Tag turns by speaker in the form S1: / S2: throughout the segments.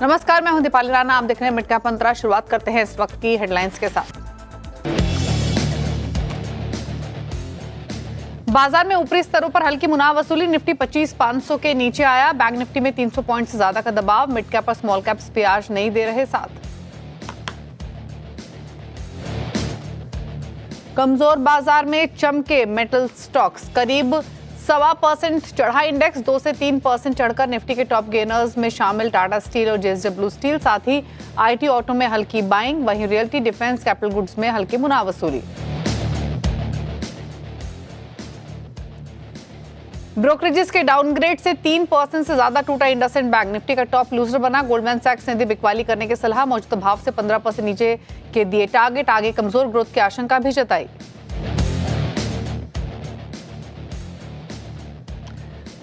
S1: नमस्कार, मैं हूं दीपाली राणा। आप देख रहे हैं मिड कैप मंत्रा। शुरुआत करते हैं इस वक्त की हेडलाइंस के साथ। बाजार में ऊपरी स्तरों पर हल्की मुनाफा वसूली। निफ्टी 25,500 के नीचे आया। बैंक निफ्टी में 300 पॉइंट से ज्यादा का दबाव। मिड कैप और स्मॉल कैप्स भी आज नहीं दे रहे साथ। कमजोर बाजार में चमके मेटल स्टॉक्स। करीब 1.25% चढ़ा इंडेक्स। 2 से 3% चढ़कर निफ्टी के टॉप गेनर्स में शामिल टाटा स्टील और जेएसडब्ल्यू स्टील। साथ ही आईटी ऑटो में हल्की बाइंग। वहीं रियल्टी, डिफेंस, कैपिटल गुड्स में हल्की मुनाफा वसूली। ब्रोकरेजेस के डाउनग्रेड से 3% से ज्यादा टूटा इंडसइंड बैंक। निफ्टी का टॉप लूजर बना। गोल्डमैन सैक्स ने दी बिकवाली करने की सलाह। मौजूदा भाव से 15% नीचे के दिए टारगेट। आगे कमजोर ग्रोथ की आशंका भी जताई।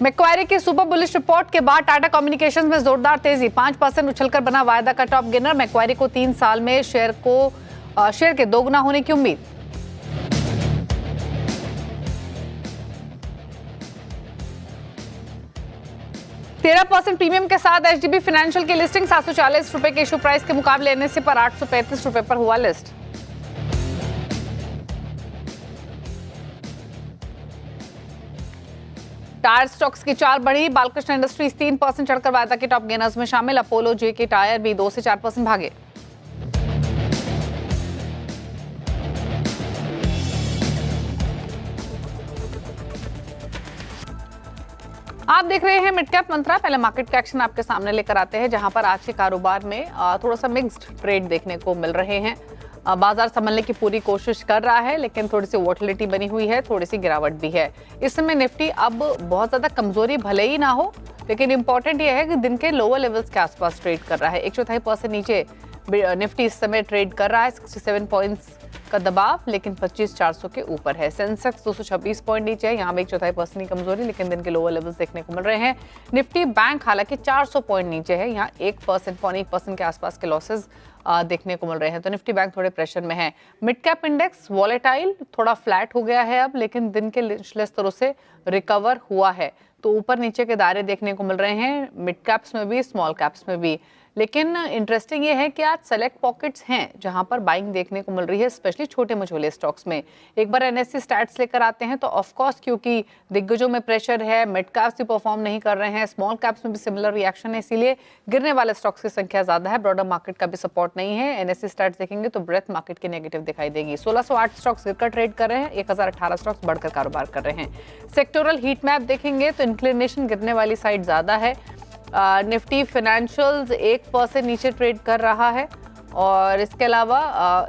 S1: मैक्वायरी की सुपर बुलिश रिपोर्ट के बाद टाटा कम्युनिकेशंस में जोरदार तेजी। 5% उछलकर बना वायदा का टॉप गेनर। मैक्वायरी को 3 साल में शेयर के दोगुना होने की उम्मीद। ₹13% प्रीमियम के साथ एचडीबी फाइनेंशियल की लिस्टिंग। ₹740 के इशू प्राइस के मुकाबले एनएससी पर ₹835 पर हुआ लिस्ट। टायर स्टॉक्स की चाल बढ़ी। बालकृष्ण इंडस्ट्रीज 3% चढ़कर वायदा के टॉप गेनर्स में शामिल। अपोलो जेके टायर भी 2 से 4% भागे। आप देख रहे हैं मिड कैप मंत्रा। पहले मार्केट का एक्शन आपके सामने लेकर आते हैं, जहां पर आज के कारोबार में थोड़ा सा मिक्स्ड ट्रेड देखने को मिल रहे हैं। बाजार संभलने की पूरी कोशिश कर रहा है, लेकिन थोड़ी सी वोटिलिटी बनी हुई है, थोड़ी सी गिरावट भी है। इस समय निफ्टी अब बहुत ज्यादा कमजोरी भले ही ना हो, लेकिन इंपॉर्टेंट यह है कि दिन के लोअर लेवल्स के आसपास ट्रेड कर रहा है। 1/4% नीचे निफ्टी इस समय ट्रेड कर रहा है। 67 पॉइंट्स का दबाव, लेकिन 25,400 के ऊपर है। सेंसेक्स 226 पॉइंट नीचे है। यहाँ भी 1/4% की कमजोरी, लेकिन दिन के लोअर लेवल्स देखने को मिल रहे हैं। निफ्टी बैंक हालांकि 400 पॉइंट नीचे है। यहाँ 1%, 0.1% के आसपास के लॉसेज देखने को मिल रहे हैं। तो निफ्टी बैंक थोड़े प्रेशर में है। मिड कैप इंडेक्स वॉलेटाइल, थोड़ा फ्लैट हो गया है अब, लेकिन दिन के निचले स्तरों से रिकवर हुआ है। तो ऊपर नीचे के दायरे देखने को मिल रहे हैं, मिड कैप्स में भी, स्मॉल कैप्स में भी। लेकिन इंटरेस्टिंग ये है कि आज सेलेक्ट पॉकेट्स हैं जहां पर बाइंग देखने को मिल रही है, स्पेशली छोटे मझोले स्टॉक्स में। एक बार एनएससी स्टैट्स लेकर आते हैं तो ऑफ कोर्स क्योंकि दिग्गजों में प्रेशर है, मिड कैप्स भी परफॉर्म नहीं कर रहे हैं, स्मॉल कैप्स में भी सिमिलर रिएक्शन है, इसीलिए गिरने वाले स्टॉक्स की संख्या ज्यादा है। ब्रॉडर मार्केट का भी सपोर्ट नहीं है। एनएससी स्टैट्स देखेंगे तो ब्रेथ मार्केट की नेगेटिव दिखाई देगी। 1608 स्टॉक्स गिरकर ट्रेड कर रहे हैं। 1018 स्टॉक्स बढ़कर कारोबार कर रहे हैं। सेक्टोरल हीट मैप देखेंगे तो इंक्लिनेशन गिरने वाली साइड ज्यादा है। निफ्टी फाइनेंशियल्स 1% नीचे ट्रेड कर रहा है, और इसके अलावा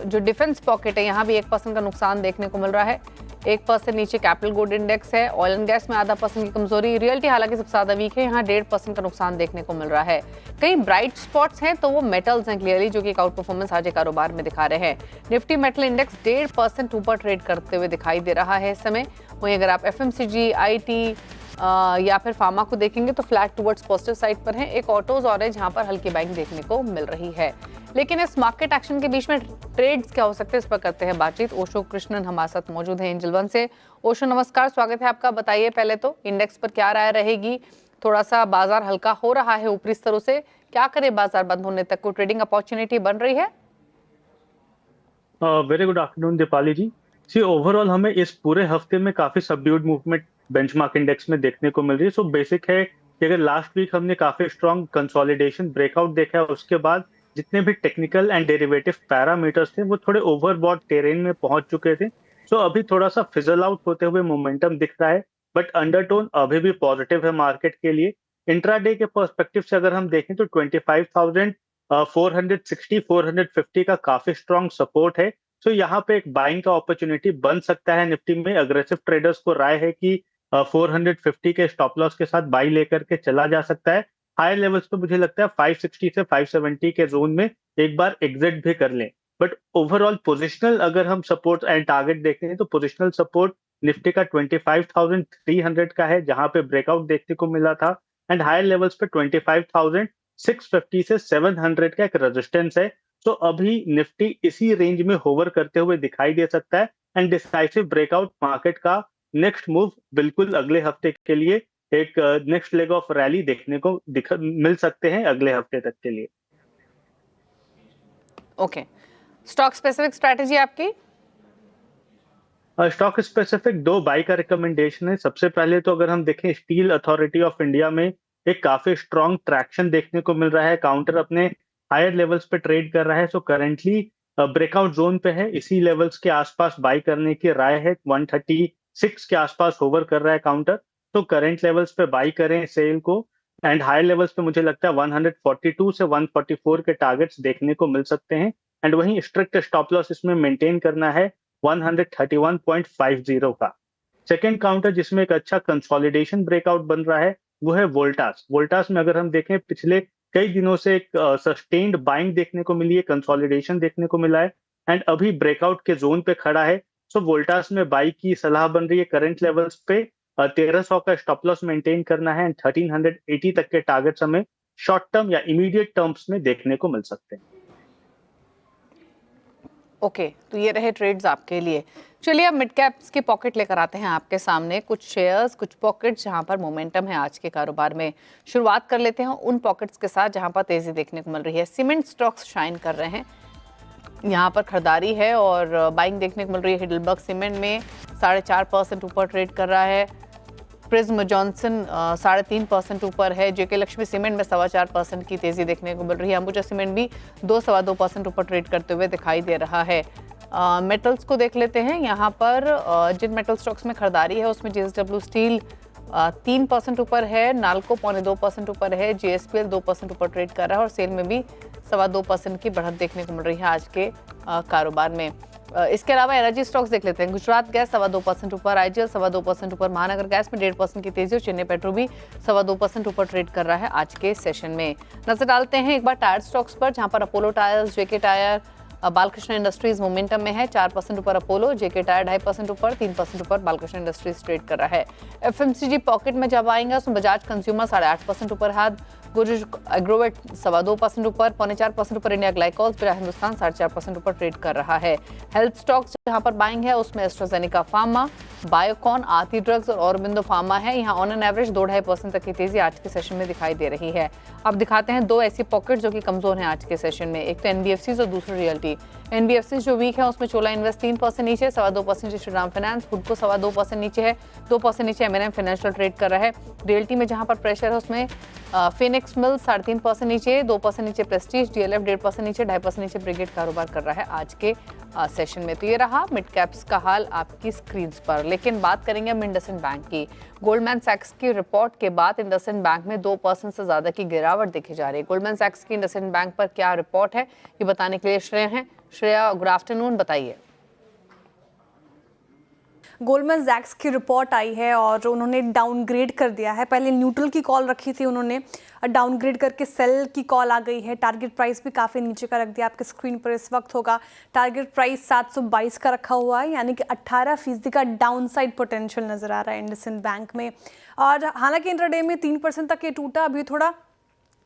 S1: जो डिफेंस पॉकेट है यहाँ भी 1% का नुकसान देखने को मिल रहा है। 1% नीचे कैपिटल गुड इंडेक्स है। ऑयल एंड गैस में ½% की कमजोरी। रियल्टी हालांकि सबसे ज्यादा वीक है, यहाँ 1.5% का नुकसान देखने को मिल रहा है। कई ब्राइट स्पॉट्स हैं तो वो मेटल्स हैं क्लियरली, जो कि एक आउट परफॉर्मेंस आज कारोबार में दिखा रहे हैं। निफ्टी मेटल इंडेक्स 1.5% ऊपर ट्रेड करते हुए दिखाई दे रहा है इस समय। वहीं अगर आप एफएमसीजी, आईटी या फिर फार्मा को देखेंगे तो फ्लैट टुवर्ड्स पॉजिटिव साइड पर है। एक ऑटोज और है जहां पर हल्की बाइंग देखने को मिल रही है। लेकिन इस मार्केट एक्शन के बीच में ट्रेड्स क्या हो सकते हैं, इस पर करते हैं बातचीत। ओशो कृष्णन हमारे साथ मौजूद है एंजल वन से। ओशो नमस्कार, स्वागत है आपका। बताइए पहले तो इंडेक्स पर क्या राय रहेगी। थोड़ा सा बाजार हल्का हो रहा है ऊपरी स्तरों से, क्या करे बाजार बंद होने तक? को ट्रेडिंग अपॉर्चुनिटी बन रही है?
S2: वेरी गुड आफ्टरनून दीपाली जी। ओवरऑल हमें इस पूरे हफ्ते में काफी सबड्यूड मूवमेंट बेंचमार्क इंडेक्स में देखने को मिल रही है। बेसिक है कि अगर लास्ट वीक हमने काफी स्ट्रॉन्ग कंसोलिडेशन ब्रेकआउट देखा है, उसके बाद जितने भी टेक्निकल एंड डेरिवेटिव पैरामीटर्स थे वो थोड़े ओवरबॉट टेरेन में पहुंच चुके थे। अभी थोड़ा सा फिजल आउट होते हुए मोमेंटम दिख रहा है, बट अंडरटोन अभी भी पॉजिटिव है मार्केट के लिए। इंट्राडे के पर्सपेक्टिव से अगर हम देखें तो 25,460 450 का काफी स्ट्रॉन्ग सपोर्ट है। यहाँ पे एक बाइंग का अपॉर्चुनिटी बन सकता है निफ्टी में। अग्रेसिव ट्रेडर्स को राय है कि 450 के स्टॉप लॉस के साथ बाई लेकर के चला जा सकता है। हायर लेवल्स पे मुझे लगता है 560 से 570 के जोन में एक बार एग्जिट भी कर लें। बट ओवरऑल पोजिशनल अगर हम सपोर्ट एंड टारगेट देखें तो पोजिशनल सपोर्ट निफ्टी का 25,300 का है, जहां पे ब्रेकआउट देखने को मिला था। एंड हायर लेवल्स पे 25,650 से 700 का एक रेजिस्टेंस है। अभी निफ्टी इसी रेंज में होवर करते हुए दिखाई दे सकता है। एंड डिसाइसिव ब्रेकआउट मार्केट का नेक्स्ट मूव बिल्कुल अगले हफ्ते के लिए एक नेक्स्ट लेग ऑफ रैली देखने को मिल सकते हैं अगले हफ्ते तक के लिए।
S1: ओके, स्टॉक स्पेसिफिक स्ट्रैटेजी आपकी?
S2: स्टॉक स्पेसिफिक 2 बाई का रिकमेंडेशन है। सबसे पहले तो अगर हम देखें, स्टील अथॉरिटी ऑफ इंडिया में एक काफी स्ट्रॉन्ग ट्रैक्शन देखने को मिल रहा है। काउंटर अपने हायर लेवल्स पे ट्रेड कर रहा है, सो करंटली ब्रेकआउट जोन पे है। इसी लेवल्स के आसपास बाई करने की राय है। 136 के आसपास होवर कर रहा है काउंटर, तो करंट लेवल्स पे बाई करें सेल को। एंड हायर लेवल्स पे मुझे लगता है 142 से 144 के टारगेट्स देखने को मिल सकते हैं। एंड वहीं स्ट्रिक्ट स्टॉप लॉस इसमें मेंटेन करना है 131.50 का। सेकेंड काउंटर जिसमें एक अच्छा कंसोलिडेशन ब्रेकआउट बन रहा है वो है वोल्टास। वोल्टास में अगर हम देखें, पिछले कई दिनों से एक सस्टेन्ड बाइंग देखने को मिली है, कंसोलिडेशन देखने को मिला है एंड अभी ब्रेकआउट के जोन पे खड़ा है। सो वोल्टास में बाई की सलाह बन रही है। करंट लेवल्स पे 1300 का स्टॉप लॉस मेंटेन करना है एंड 1380 तक के टारगेट्स हमें शॉर्ट टर्म या इमीडिएट टर्म्स में देखने को मिल सकते हैं।
S1: ओके, तो ये रहे ट्रेड्स आपके लिए। चलिए अब मिड कैप्स की पॉकेट लेकर आते हैं आपके सामने। कुछ शेयर्स, कुछ पॉकेट्स जहां पर मोमेंटम है आज के कारोबार में। शुरुआत कर लेते हैं उन पॉकेट्स के साथ जहां पर तेजी देखने को मिल रही है। सीमेंट स्टॉक्स शाइन कर रहे हैं, यहाँ पर खरीदारी है और बाइंग देखने को मिल रही है। हिडलबर्ग सीमेंट में 4.5% ऊपर ट्रेड कर रहा है। प्रिज्म जॉनसन 3.5% ऊपर है। जेके लक्ष्मी सीमेंट में 4.25% की तेजी देखने को मिल रही है। अंबुजा सीमेंट भी 2-2.25% ऊपर ट्रेड करते हुए दिखाई दे रहा है। मेटल्स को देख लेते हैं। यहाँ पर जिन मेटल स्टॉक्स में खरीदारी है उसमें जेएसडब्ल्यू स्टील 3% ऊपर है, नाल्को 2.25% ऊपर है, जेएसपीएल 2% ऊपर ट्रेड कर रहा है और सेल में भी 2.25% की बढ़त देखने को मिल रही है आज के कारोबार में। इसके अलावा एनर्जी स्टॉक्स देख लेते हैं। गुजरात गैस 2.25% ऊपर, आईजीएल 2.25% ऊपर, महानगर गैस में 1.5% की तेजी और चेन्नई पेट्रो भी 2.25% ऊपर ट्रेड कर रहा है आज के सेशन में। नजर डालते हैं एक बार टायर स्टॉक्स पर, जहां पर अपोलो टायर्स, जेके टायर, बालकृष्ण इंडस्ट्रीज मोमेंटम में है। 4% ऊपर अपोलो, जेके टायर 2.5% ऊपर, 3% ऊपर बालकृष्ण इंडस्ट्रीज ट्रेड कर रहा है। एफएमसीजी पॉकेट में जब आएंगे उसमें बजाज कंज्यूमर 8.5% ऊपर, हाथ गुरुज एग्रोवेट 2.25% ऊपर, 4.25% ऊपर इंडिया ग्लाइकोल्स, बिरला हिंदुस्तान 4.5% ऊपर ट्रेड कर रहा है। हेल्थ स्टॉक्स जहां पर बाइंग है उसमें एस्ट्राजेनेका फार्मा, बायोकॉन, आरती ड्रग्स और ऑरबिंदो फार्मा है। यहाँ ऑन एन एवरेज 2-2.5% तक की तेजी आज के सेशन में दिखाई दे रही है। अब दिखाते हैं दो ऐसी पॉकेट जो कि कमजोर हैं आज के सेशन में। एक तो एनबीएफसी और दूसरी रियल्टी। एनबीएफसी जो वीक है उसमें चोला इन्वेस्ट 3% नीचे, 2.25% श्रीराम फाइनेंस, हुडको 2.25% नीचे है, 2% नीचे एमएनएम फाइनेंशियल ट्रेड कर रहा है। रियल्टी में जहां पर प्रेशर है उसमें फिनिक्स मिल 3.5% नीचे, 2% नीचे प्रेस्टीज, डीएलएफ 1.5% नीचे, 2.5% नीचे ब्रिगेड कारोबार कर रहा है आज के सेशन में। तो ये रहा मिड कैप्स का हाल आपकी स्क्रीन पर। लेकिन बात करेंगे हम इंडसइंड बैंक की। गोल्डमैन सैक्स की रिपोर्ट के बाद इंडसइंड बैंक में 2% से ज्यादा की गिरावट देखी जा रही है। गोल्डमैन सैक्स की इंडसइंड बैंक पर क्या रिपोर्ट है ये बताने के लिए श्रेया हैं। श्रेया, गुड आफ्टरनून, बताइए।
S3: गोल्डमैन सैक्स की रिपोर्ट आई है और उन्होंने डाउनग्रेड कर दिया है। पहले न्यूट्रल की कॉल रखी थी उन्होंने, डाउनग्रेड करके सेल की कॉल आ गई है। टारगेट प्राइस भी काफ़ी नीचे का रख दिया। आपके स्क्रीन पर इस वक्त होगा टारगेट प्राइस 722 का रखा हुआ है, यानी कि 18% का डाउनसाइड पोटेंशियल नजर आ रहा है इंडसइंड बैंक में। और हालांकि इंट्राडे में 3% तक ये टूटा, अभी थोड़ा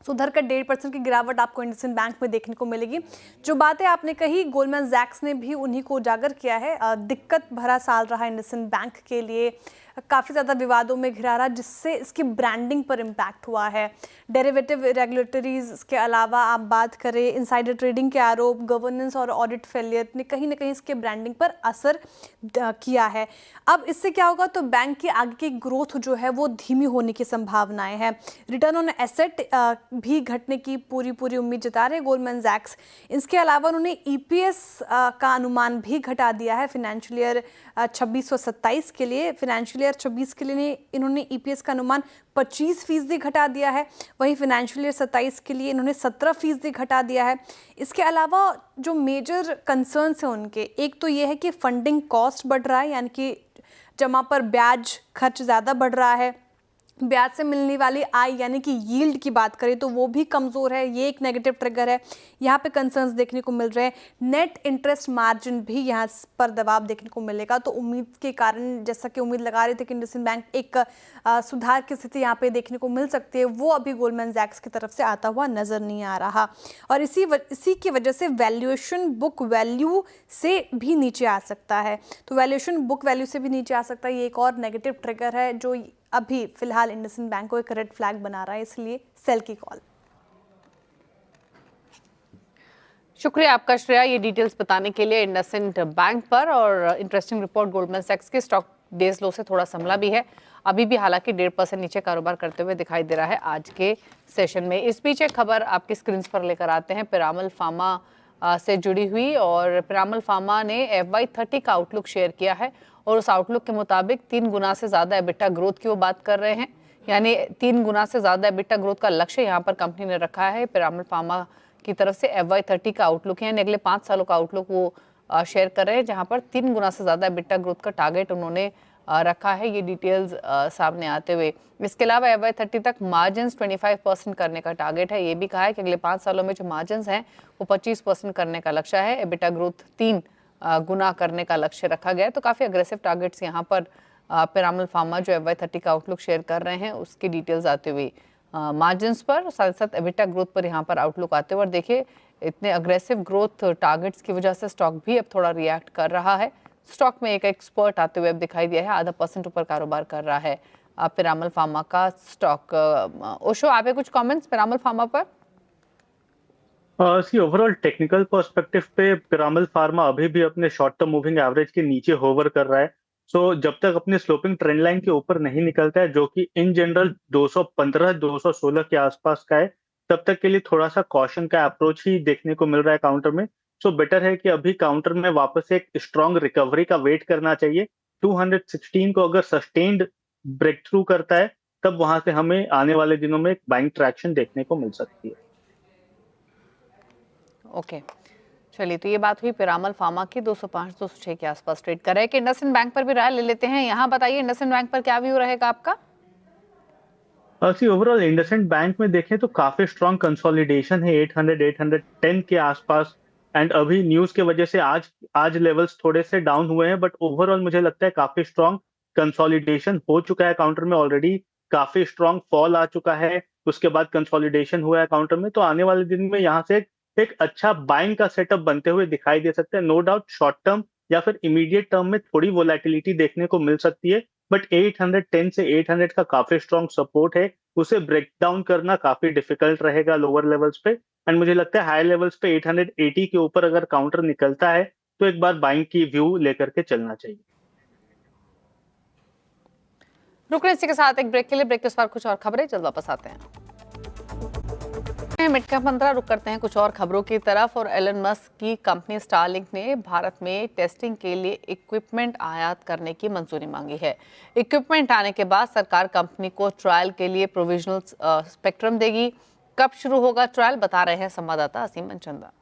S3: सुधर कर 1.5% की गिरावट आपको इंडसइंड बैंक में देखने को मिलेगी। जो बातें आपने कही, गोल्डमैन सैक्स ने भी उन्हीं को उजागर किया है। दिक्कत भरा साल रहा इंडसइंड बैंक के लिए, काफ़ी ज़्यादा विवादों में घिरा रहा, जिससे इसकी ब्रांडिंग पर इम्पैक्ट हुआ है। डेरिवेटिव रेगुलेटरीज के अलावा आप बात करें, इनसाइडर ट्रेडिंग के आरोप, गवर्नेंस और ऑडिट फेलियर ने कहीं ना कहीं इसके ब्रांडिंग पर असर किया है। अब इससे क्या होगा, तो बैंक की आगे की ग्रोथ जो है वो धीमी होने की संभावनाएं हैं। रिटर्न ऑन एसेट भी घटने की पूरी उम्मीद जता रहे गोल्डमैन सैक्स। इसके अलावा उन्होंने ईपीएस का अनुमान भी घटा दिया है फिनेंशियल ईयर 2627 के लिए। फिनेंशियल ईयर 26 के लिए इन्होंने ईपीएस का अनुमान 25% घटा दिया है। वहीं फिनेंशियल ईयर 27 के लिए इन्होंने 17% घटा दिया है। इसके अलावा जो मेजर कंसर्न्स हैं उनके, एक तो ये है कि फंडिंग कॉस्ट बढ़ रहा है, यानी कि जमा पर ब्याज खर्च ज़्यादा बढ़ रहा है। ब्याज से मिलने वाली आय यानी कि यील्ड की बात करें तो वो भी कमज़ोर है, ये एक नेगेटिव ट्रिगर है। यहाँ पे कंसर्न्स देखने को मिल रहे हैं। नेट इंटरेस्ट मार्जिन भी यहाँ पर दबाव देखने को मिलेगा। तो उम्मीद के कारण, जैसा कि उम्मीद लगा रहे थे कि इंडसइंड बैंक एक सुधार की स्थिति यहाँ पे देखने को मिल सकती है, वो अभी गोल्डमैन सैक्स की तरफ से आता हुआ नज़र नहीं आ रहा। और इसी की वजह से वैल्यूएशन बुक वैल्यू से भी नीचे आ सकता है। तो वैल्यूएशन बुक वैल्यू से भी नीचे आ सकता है, ये एक और नेगेटिव ट्रिगर है जो अभी फिलहाल इंडसइंड बैंक को एक रेड फ्लैग बना रहा है, इसलिए सेल की कॉल।
S1: शुक्रिया आपका श्रेया, ये डिटेल्स बताने के लिए इंडसइंड बैंक पर। और इंटरेस्टिंग रिपोर्ट, गोल्डमैन सैक्स के स्टॉक डेज लो से थोड़ा संभला भी है, अभी भी हालांकि 1.5% नीचे कारोबार करते हुए दिखाई दे रहा है आज के सेशन में। इस बीच एक खबर आपकी स्क्रीन पर लेकर आते हैं पिरामल फार्मा से जुड़ी हुई, और पिरामल फार्मा ने FY30 का आउटलुक शेयर किया है और उस आउटलुक के मुताबिक 3 गुना से ज्यादा एबिटा ग्रोथ की वो बात कर रहे हैं, यानी 3 गुना से ज्यादा एबिटा ग्रोथ का लक्ष्य यहाँ पर कंपनी ने रखा है। पिरामल फार्मा की तरफ से FY30 का आउटलुक है, यानी अगले 5 सालों का आउटलुक वो शेयर कर रहे हैं, जहां पर 3 गुना से ज्यादा एबिटा ग्रोथ का टारगेट उन्होंने रखा है। ये डिटेल्स सामने आते हुए इसके अलावा FY30 तक मार्जिन 25% करने का टारगेट है। ये भी कहा है कि अगले 5 सालों में जो मार्जिन हैं वो 25% करने का लक्ष्य है। एबिटा ग्रोथ 3 गुना करने का लक्ष्य रखा गया है। तो काफी अग्रेसिव टारगेट्स यहाँ पर पिरामल फार्मा जो FY30 का आउटलुक शेयर कर रहे हैं उसकी डिटेल्स आते हुए मार्जिन पर, साथ साथ एबिटा ग्रोथ पर यहाँ पर आउटलुक आते हुए। और देखिए इतने अग्रेसिव ग्रोथ टारगेट्स की वजह से स्टॉक भी अब थोड़ा रिएक्ट कर रहा है। स्टॉक में एक एक्सपर्ट आते हुए अब दिखाई दिया है, 0.5% ऊपर कारोबार कर रहा है पिरामल फार्मा का स्टॉक। ओशो, आप कुछ कमेंट्स पिरामल फार्मा पर?
S2: सी ओवरऑल टेक्निकल पर्सपेक्टिव पे पिरामल फार्मा अभी भी अपने शॉर्ट टर्म मूविंग एवरेज के नीचे होवर कर रहा है। सो जब तक अपने स्लोपिंग ट्रेंड लाइन के ऊपर नहीं निकलता है, जो कि इन जनरल 215-216 के आसपास का है, तब तक के लिए थोड़ा सा कॉशन का अप्रोच ही देखने को मिल रहा है काउंटर में। सो बेटर है कि अभी काउंटर में वापस एक स्ट्रॉन्ग रिकवरी का वेट करना चाहिए। 216 को अगर सस्टेन्ड ब्रेक थ्रू करता है, तब वहां से हमें आने वाले दिनों में एक बाइंग ट्रैक्शन देखने को मिल सकती है।
S1: ओके, चलिए, तो ये बात हुई पिरामल फार्मा की। 205-206 के आसपास ट्रेड कर रहे हैं। कि इंडसइंड बैंक पर भी राय ले लेते हैं। यहाँ बताइए इंडसइंड बैंक पर क्या व्यू रहेगा आपका?
S2: सी ओवरऑल इंडसइंड बैंक में देखें तो काफी स्ट्रॉन्ग कंसोलिडेशन है 800-810 के आसपास। एंड अभी न्यूज के वजह से आज लेवल्स थोड़े से डाउन हुए हैं, बट ओवरऑल मुझे लगता है काफी स्ट्रॉन्ग कंसोलिडेशन हो चुका है काउंटर में ऑलरेडी। काफी स्ट्रॉन्ग फॉल आ चुका है, उसके बाद कंसोलिडेशन हुआ है काउंटर में। तो आने वाले दिन में यहाँ से एक अच्छा बाइंग का सेटअप बनते हुए दिखाई दे सकते हैं। नो डाउट शॉर्ट टर्म या फिर इमीडिएट टर्म में थोड़ी वोलेटिलिटी देखने को मिल सकती है, बट 810 से 800 का काफी स्ट्रॉन्ग सपोर्ट है। उसे ब्रेक डाउन करना काफी डिफिकल्ट रहेगा लोअर लेवल्स पे। एंड मुझे लगता है हाई लेवल्स पे 880 के ऊपर अगर काउंटर निकलता है तो एक बार बाइंग की व्यू लेकर के चलना चाहिए।
S1: रुकने इसी के साथ एक ब्रेक के लिए। ब्रेक के बाद कुछ और खबरें, जल्द वापस आते हैं। मिड कैप 15 रुक करते हैं कुछ और खबरों की तरफ। और एलन मस्क की कंपनी स्टारलिंक ने भारत में टेस्टिंग के लिए इक्विपमेंट आयात करने की मंजूरी मांगी है। इक्विपमेंट आने के बाद सरकार कंपनी को ट्रायल के लिए प्रोविजनल स्पेक्ट्रम देगी। कब शुरू होगा ट्रायल, बता रहे हैं संवाददाता असीम मनचंदा।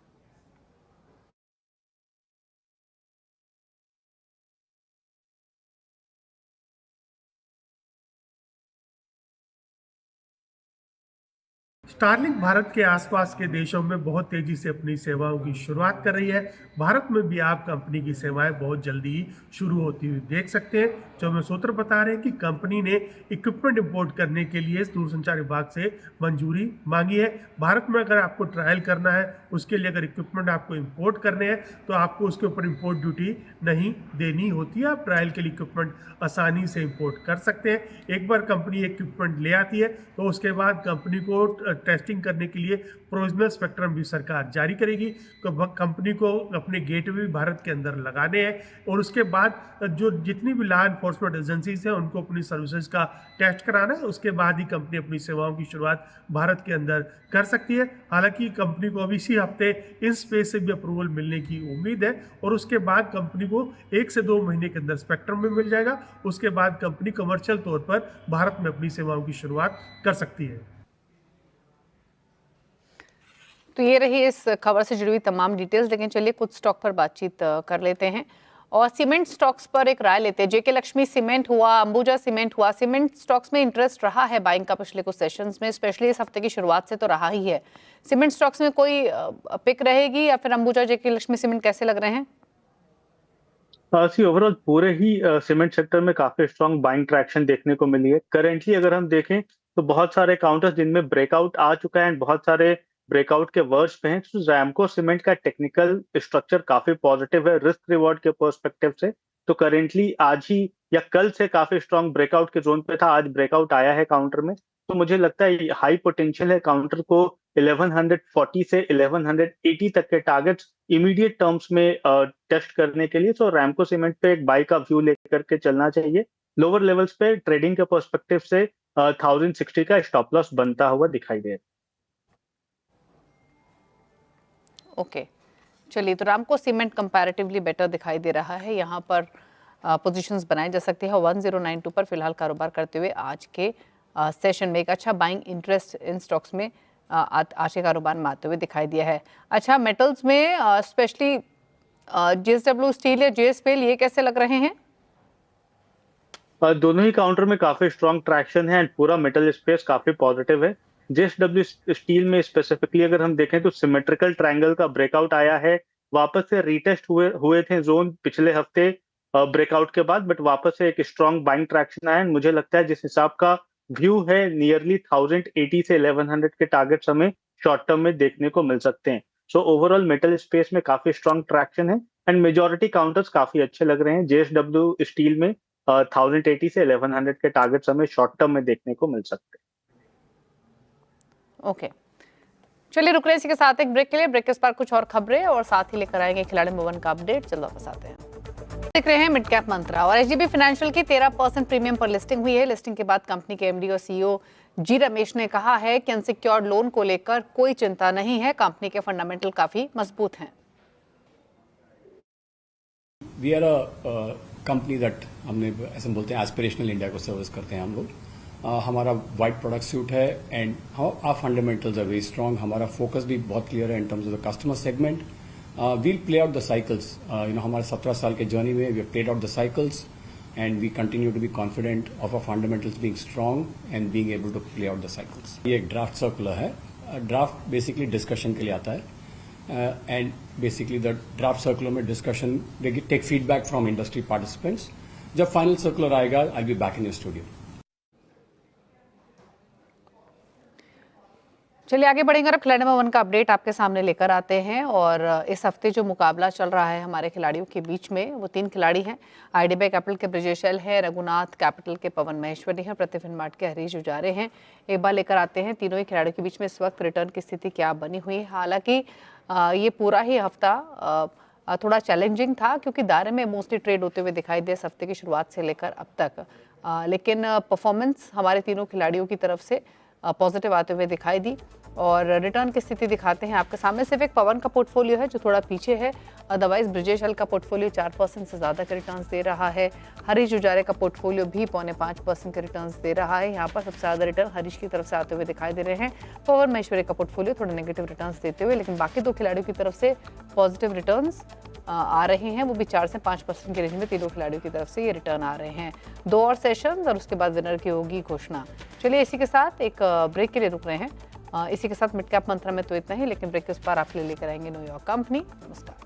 S4: स्टारलिंक भारत के आसपास के देशों में बहुत तेजी से अपनी सेवाओं की शुरुआत कर रही है। भारत में भी आप कंपनी की सेवाएं बहुत जल्दी ही शुरू होती हुई देख सकते हैं। जो हमें सूत्र बता रहे हैं कि कंपनी ने इक्विपमेंट इंपोर्ट करने के लिए दूरसंचार विभाग से मंजूरी मांगी है। भारत में अगर आपको ट्रायल करना है, उसके लिए अगर इक्विपमेंट आपको इंपोर्ट करने हैं तो आपको उसके ऊपर इंपोर्ट ड्यूटी नहीं देनी होती है। आप ट्रायल के लिए इक्विपमेंट आसानी से इंपोर्ट कर सकते हैं। एक बार कंपनी इक्विपमेंट ले आती है तो उसके बाद कंपनी को टेस्टिंग करने के लिए प्रोविजनल स्पेक्ट्रम भी सरकार जारी करेगी। तो कंपनी को अपने गेटवे भी भारत के अंदर लगाने हैं और उसके बाद जो जितनी भी लॉ एनफोर्समेंट एजेंसीज हैं उनको अपनी सर्विसेज का टेस्ट कराना है। उसके बाद ही कंपनी अपनी सेवाओं की शुरुआत भारत के अंदर कर सकती है। हालांकि कंपनी को अभी इसी हफ्ते इन स्पेस से भी अप्रूवल मिलने की उम्मीद है और उसके बाद कंपनी को 1 से 2 महीने के अंदर स्पेक्ट्रम भी मिल जाएगा। उसके बाद कंपनी कमर्शियल तौर पर भारत में अपनी सेवाओं की शुरुआत कर सकती है।
S1: तो ये रही इस खबर से जुड़ी हुई तमाम डिटेल्स। लेकिन चलिए कुछ स्टॉक पर बातचीत कर लेते हैं और सीमेंट स्टॉक्स पर एक राय लेते हैं। जेके लक्ष्मी सीमेंट हुआ, अंबुजा सीमेंट हुआ, सीमेंट स्टॉक्स में इंटरेस्ट रहा है बाइंग का पिछले कुछ सेशंस में, स्पेशली इस हफ्ते की शुरुआत से तो रहा ही है। सीमेंट स्टॉक्स में कोई पिक रहेगी या फिर अंबुजा जेके लक्ष्मी सीमेंट कैसे लग रहे हैं?
S2: ओवरऑल पूरे ही सीमेंट सेक्टर में काफी स्ट्रॉन्ग बाइंग ट्रैक्शन देखने को मिली है। करेंटली अगर हम देखें तो बहुत सारे काउंटर्स जिनमें ब्रेकआउट आ चुका है एंड बहुत सारे ब्रेकआउट के वर्ष पे हैं। तो रैमको सीमेंट का टेक्निकल स्ट्रक्चर काफी पॉजिटिव है रिस्क रिवॉर्ड के पर्सपेक्टिव से। तो करेंटली आज ही या कल से काफी स्ट्रांग ब्रेकआउट के जोन पे था, आज ब्रेकआउट आया है काउंटर में। तो मुझे लगता है हाई पोटेंशियल है काउंटर को 1140 से 1180 तक के टारगेट्स इमीडिएट टर्म्स में टेस्ट करने के लिए। सो रैमको सीमेंट पे एक बाई का व्यू लेकर के चलना चाहिए। लोअर लेवल्स पे ट्रेडिंग के पर्सपेक्टिव से 1060 का स्टॉप लॉस बनता हुआ दिखाई दे रहा है।
S1: ओके, चलिए, तो रामको सीमेंट कंपैरेटिवली बेटर दिखाई दे रहा है। यहाँ पर पोजीशंस बनाई जा सकती है। 1092 पर फिलहाल कारोबार करते हुए आज के सेशन में एक अच्छा बाइंग इंटरेस्ट इन स्टॉक्स में आज के कारोबार में आते हुए दिखाई दिया है। अच्छा, मेटल्स में स्पेशली JSW स्टील या JSPL ये कैसे लग रहे हैं?
S2: दोनों ही काउंटर में काफी स्ट्रांग ट्रैक्शन है एंड पूरा मेटल स्पेस काफी पॉजिटिव है। JSW स्टील में स्पेसिफिकली अगर हम देखें तो सिमेट्रिकल ट्रायंगल का ब्रेकआउट आया है, वापस से रीटेस्ट हुए थे जोन पिछले हफ्ते ब्रेकआउट के बाद, बट वापस से एक स्ट्रांग बाइंग ट्रैक्शन आया। मुझे लगता है जिस हिसाब का व्यू है नियरली 1080 से 1100 के टारगेट्स हमें शॉर्ट टर्म में देखने को मिल सकते हैं। सो ओवरऑल मेटल स्पेस में काफी स्ट्रांग ट्रैक्शन है एंड मेजॉरिटी काउंटर्स काफी अच्छे लग रहे हैं। JSW स्टील में 1080 से 1100 के टारगेट्स हमें शॉर्ट टर्म में देखने को मिल सकते हैं।
S1: ओके, चलिए, रुक रहे इसी के साथ एक ब्रेक के लिए। ब्रेक के बाद कुछ और खबरें और साथ ही लेकर आएंगे खिलाड़ी मोहन का अपडेट। चलो वापस आते हैं। देख रहे हैं मिड कैप मंत्रा और SGB फाइनेंशियल की 13% प्रीमियम पर लिस्टिंग हुई है। लिस्टिंग के बाद कंपनी के MD और CEO जी रमेश ने कहा है कि अनसिक्योर्ड लोन को लेकर कोई चिंता नहीं है, कंपनी के फंडामेंटल काफी मजबूत हैं।
S5: We are a company that हमने ऐसे बोलते हैं एस्पिरेशनल इंडिया को सर्विस करते हैं हम लोग। हमारा वाइड प्रोडक्ट सूट है and our fundamentals are very strong. हमारा फोकस भी बहुत क्लियर है in terms of the customer segment. We'll play out the cycles. हमारे 17 साल के जर्नी में we played out the cycles and we continue to be confident of our fundamentals being strong and being able to play out the cycles. ये एक draft circular है। Draft basically discussion के लिए आता है and basically the draft circular में discussion take feedback from industry participants. जब final circular आएगा I be back in your studio.
S1: चलिए आगे बढ़ेंगे और खिलाड़ी नंबर 1 का अपडेट आपके सामने लेकर आते हैं। और इस हफ्ते जो मुकाबला चल रहा है हमारे खिलाड़ियों के बीच में, वो 3 खिलाड़ी हैं। IDBI कैपिटल के ब्रजेश एल है, रघुनाथ कैपिटल के पवन महेश्वरी है, प्रतिफिन मार्ट के हरीश उजारे हैं। एक बार लेकर आते हैं तीनों ही खिलाड़ियों के बीच में इस वक्त रिटर्न की स्थिति क्या बनी हुई है। हालांकि ये पूरा ही हफ्ता थोड़ा चैलेंजिंग था क्योंकि दायरे में मोस्टली ट्रेड होते हुए दिखाई दे इस हफ्ते की शुरुआत से लेकर अब तक, लेकिन परफॉर्मेंस हमारे तीनों खिलाड़ियों की तरफ से पॉजिटिव आते हुए दिखाई दी। और रिटर्न की स्थिति दिखाते हैं आपके सामने। सिर्फ एक पवन का पोर्टफोलियो है जो थोड़ा पीछे है, अदरवाइज ब्रजेश एल का पोर्टफोलियो 4% से ज़्यादा के रिटर्न्स दे रहा है। हरीश उजारे का पोर्टफोलियो भी 4.5% के रिटर्न्स दे रहा है। यहाँ पर सबसे ज़्यादा रिटर्न हरीश की तरफ से आते हुए दिखाई दे रहे हैं। पवन महेश्वरी का पोर्टफोलियो थोड़े नेगेटिव रिटर्न्स देते हुए, लेकिन बाकी 2 खिलाड़ियों की तरफ से पॉजिटिव रिटर्न्स आ रहे हैं, वो भी 4 से 5% के रेंज में तीनों खिलाड़ियों की तरफ से ये रिटर्न आ रहे हैं। 2 और सेशंस और उसके बाद विनर की होगी घोषणा। चलिए इसी के साथ एक ब्रेक के लिए रुक रहे हैं। इसी के साथ मिड कैप मंत्रा में तो इतना ही, लेकिन ब्रेक के उस पार आपके लिए लेकर आएंगे न्यूयॉर्क कंपनी। नमस्कार।